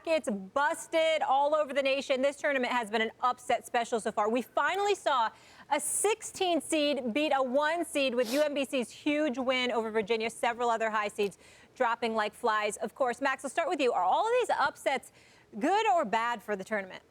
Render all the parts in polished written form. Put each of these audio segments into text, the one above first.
brackets busted all over the nation. This tournament has been an upset special so far. We finally saw a 16 seed beat a 1 seed with UMBC's huge win over Virginia. Several other high seeds dropping like flies. Of course, Max, I'll start with you. Are all of these upsets good or bad for the tournament?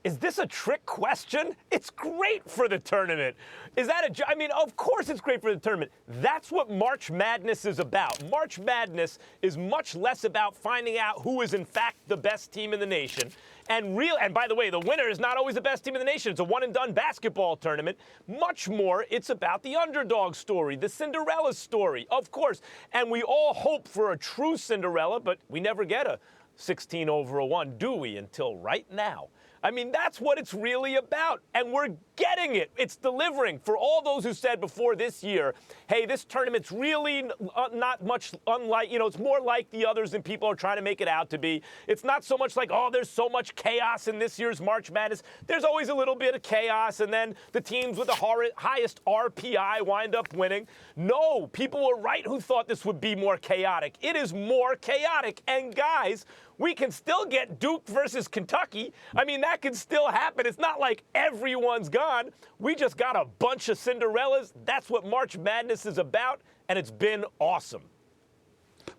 Is this a trick question? It's great for the tournament. I mean, of course it's great for the tournament. That's what March Madness is about. March Madness is much less about finding out who is in fact the best team in the nation. And by the way, the winner is not always the best team in the nation. It's a one-and-done basketball tournament. Much more, it's about the underdog story, the Cinderella story, of course. And we all hope for a true Cinderella, but we never get a 16 over a 1, do we, until right now. I mean, that's what it's really about, and we're getting it. It's delivering. For all those who said before this year, hey, this tournament's really not much unlike, it's more like the others than people are trying to make it out to be. It's not so much like, oh, there's so much chaos in this year's March Madness. There's always a little bit of chaos, and then the teams with the highest RPI wind up winning. No, people were right who thought this would be more chaotic. It is more chaotic, and guys, we can still get Duke versus Kentucky. I mean, that can still happen. It's not like everyone's gone. We just got a bunch of Cinderellas. That's what March Madness is about, and it's been awesome.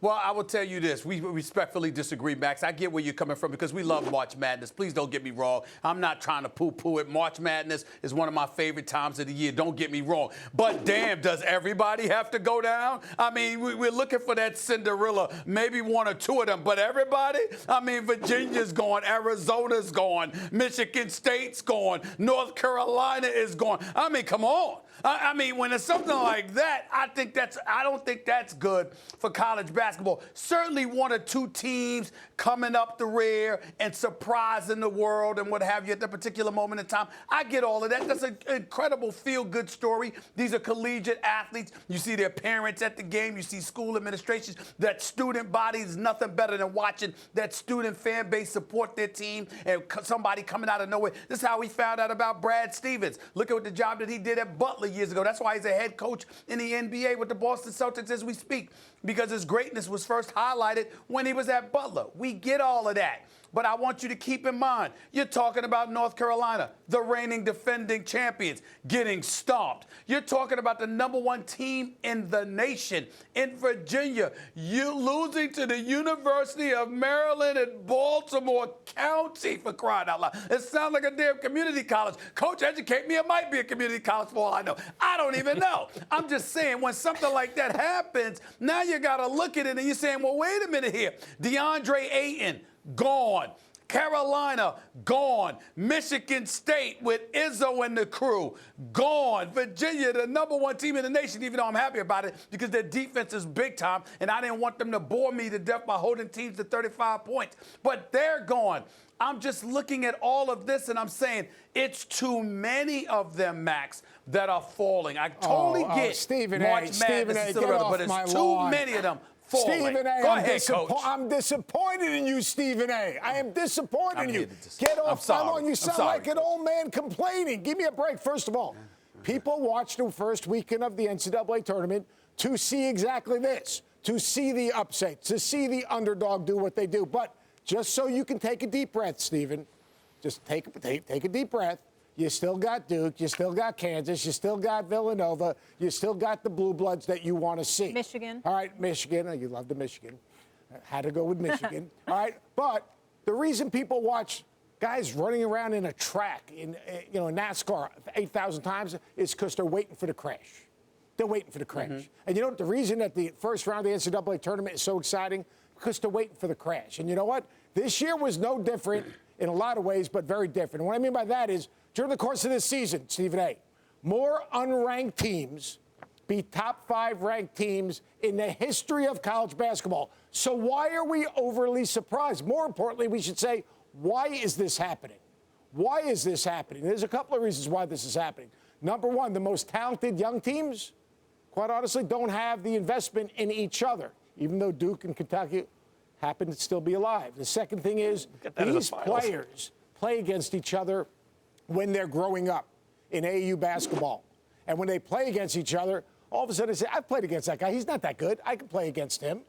Well, I will tell you this. We respectfully disagree, Max. I get where you're coming from because we love March Madness. Please don't get me wrong. I'm not trying to poo-poo it. March Madness is one of my favorite times of the year. Don't get me wrong. But damn, does everybody have to go down? I mean, we're looking for that Cinderella, maybe one or two of them. But everybody? I mean, Virginia's gone. Arizona's gone. Michigan State's gone. North Carolina is gone. I mean, come on. I mean, when it's something like that, I don't think that's good for college basketball. Certainly one or two teams coming up the rear and surprising the world and what have you at that particular moment in time. I get all of that. That's an incredible feel-good story. These are collegiate athletes. You see their parents at the game. You see school administrations. That student body is nothing better than watching that student fan base support their team and somebody coming out of nowhere. This is how we found out about Brad Stevens. Look at the job that he did at Butler years ago. That's why he's a head coach in the NBA with the Boston Celtics as we speak, because his greatness was first highlighted when he was at Butler. We get all of that. But I want you to keep in mind, you're talking about North Carolina, the reigning defending champions, getting stomped. You're talking about the #1 team in the nation. In Virginia, you losing to the University of Maryland in Baltimore County, for crying out loud. It sounds like a damn community college. Coach, educate me. It might be a community college for all I know. I don't even know. I'm just saying, when something like that happens, now you got to look at it and you're saying, well, wait a minute here. DeAndre Ayton, gone. Carolina, gone. Michigan State with Izzo and the crew, gone. Virginia, the #1 team in the nation, even though I'm happy about it because their defense is big time, and I didn't want them to bore me to death by holding teams to 35 points. But they're gone. I'm just looking at all of this, and I'm saying it's too many of them, Max, that are falling. I totally get Stephen March Madness, but it's too many of them. Stephen A., Go ahead, Coach. I'm disappointed in you, Stephen A. I am disappointed in you. Get off my lawn. You sound like an old man complaining. Give me a break. First of all, people watched the first weekend of the NCAA tournament to see exactly this, to see the upset, to see the underdog do what they do. But just so you can take a deep breath, Stephen, just take a deep breath. You still got Duke. You still got Kansas. You still got Villanova. You still got the Blue Bloods that you want to see. Michigan. All right, Michigan. Oh, you love the Michigan. Had to go with Michigan. All right, but the reason people watch guys running around in a track in NASCAR 8,000 times is because they're waiting for the crash. They're waiting for the crash. Mm-hmm. And you know what? The reason that the first round of the NCAA tournament is so exciting? Because they're waiting for the crash. And you know what? This year was no different in a lot of ways, but very different. And what I mean by that is, during the course of this season, Stephen A., more unranked teams beat top 5 ranked teams in the history of college basketball. So why are we overly surprised? More importantly, we should say, why is this happening? Why is this happening? There's a couple of reasons why this is happening. Number one, the most talented young teams, quite honestly, don't have the investment in each other, even though Duke and Kentucky happen to still be alive. The second thing is these players play against each other when they're growing up in AAU basketball. And when they play against each other, all of a sudden they say, I've played against that guy. He's not that good. I can play against him.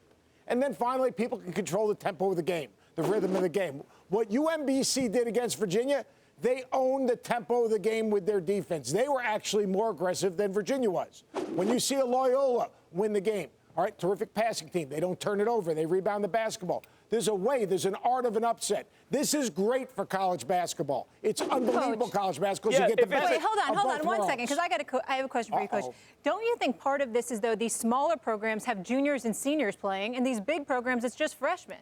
And then finally, people can control the tempo of the game. the rhythm of the game. What UMBC did against Virginia, they owned the tempo of the game with their defense. They were actually more aggressive than Virginia was. When you see a Loyola win the game, all right, terrific passing team. They don't turn it over. They rebound the basketball. There's an art of an upset. This is great for college basketball. It's unbelievable college basketball. Yeah, You get the best Wait, hold on of both 1 worlds. second, because I have a question for you, Coach. Uh-oh. Don't you think part of this is, though, these smaller programs have juniors and seniors playing, and these big programs, it's just freshmen?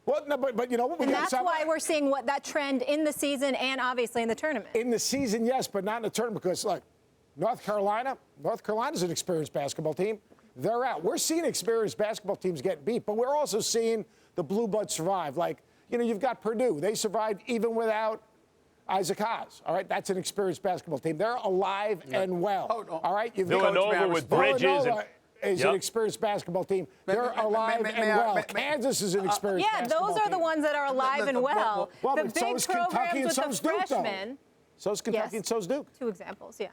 Well, no, but you know what? And that's why we're seeing that trend in the season and obviously in the tournament. In the season, yes, but not in the tournament because, look, North Carolina's an experienced basketball team. They're out. We're seeing experienced basketball teams get beat, but we're also seeing the Blue Bloods survive. Like, you know, you've got Purdue. They survived even without Isaac Haas. All right, that's an experienced basketball team. They're alive and well. All right, you've Villanova with Bridges. Is an experienced basketball team. They're alive and well. Kansas is an experienced basketball team. Yeah, those are the ones that are alive and well. Well, The but big so is Kentucky programs and with so's the Duke, though. freshmen. So's Kentucky and so's Duke. 2 examples, yeah.